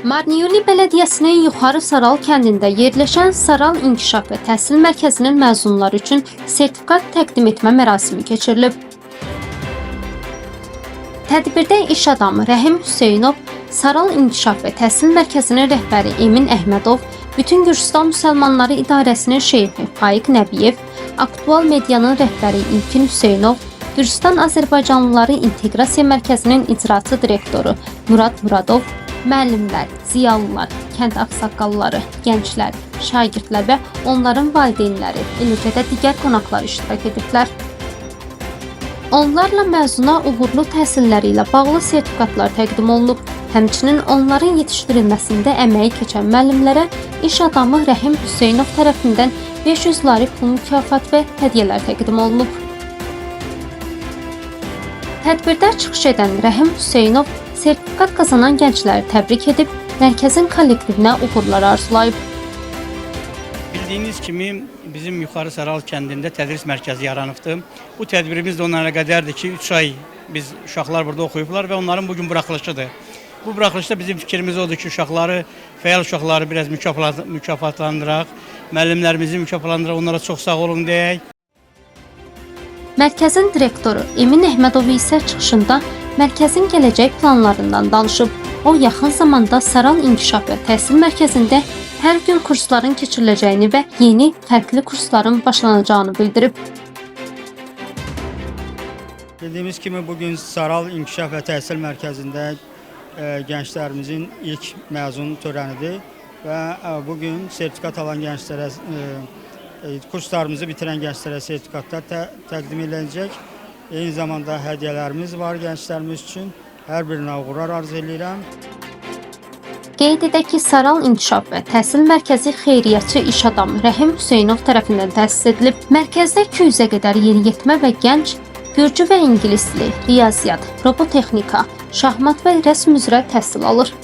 Marniyuli Belediyəsinin Yuxarı Saral kəndində yerləşən Saral İnkişaf və Təhsil Mərkəzinin məzunları üçün sertifikat təqdim etmə mərasimi keçirilib. Tədbirdə iş adamı Rəhim Hüseynov, Saral İnkişaf və Təhsil Mərkəzinin rəhbəri Emin Əhmədov, Bütün Gürcüstan Müsəlmanları İdarəsinin şeyxi Faiq Nəbiyev, Aktual Medianın rəhbəri İlkin Hüseynov, Gürcüstan Azərbaycanlıları İnteqrasiya Mərkəzinin icraçı direktoru Murad Muradov, müəllimlər, ziyalılar, kənd ağsaqqalları, gənclər, şagirdlər və onların valideynləri, eləcə də digər qonaqlar iştirak ediblər. Onlarla məzuna uğurlu təhsilləri ilə bağlı sertifikatlar təqdim olunub. Həmçinin onların yetişdirilməsində əməyi keçən müəllimlərə iş adamı Rəhim Hüseynov tərəfindən 500 lari pul mükafat və hədiyyələr təqdim olunub. Tədbirdə çıxış edən Rəhim Hüseynov sertifikat qazanan gəncləri təbrik edib, mərkəzin kollektivinə uğurlar arzulayıb. Bildiyiniz kimi bizim Yuxarı Saral kəndində tədris mərkəzi yaranıbdır. Bu tədbirimiz də onlara qədərdir ki, 3 ay biz uşaqlar burada oxuyublar və onların bugün buraxılışıdır. Bu buraxılışda bizim fikrimiz odur ki, fəal uşaqları biraz mükafatlandıraq, müəllimlərimizi mükafatlandıraq, onlara çox sağ olun deyək. Mərkəzin direktoru Emin Əhmədov isə çıxışında mərkəzin gələcək planlarından danışıb. O, yaxın zamanda Saral İnkişaf və Təhsil Mərkəzində hər gün kursların keçiriləcəyini və yeni, fərqli kursların başlanacağını bildirib. Bildiyimiz kimi bugün Saral İnkişaf və Təhsil Mərkəzində gənclərimizin ilk məzun törənidir və bugün sertifikat alan gənclərə, kurslarımızı bitirən gənclərə sertifikatlar təqdim ediləcək. Eyni zamanda hədiyyələrimiz var gənclərimiz üçün. Hər birinə uğurlar arzu edirəm. Qeyd edək ki, Saral İnkişaf və Təhsil Mərkəzi xeyriyyətçi iş adamı Rəhim Hüseynov tərəfindən təsis edilib. Mərkəzdə 200-ə qədər yeniyetmə və gənc Gürcü və ingilis dili, riyaziyyat, robotexnika, şahmat və rəsm üzrə təhsil alır.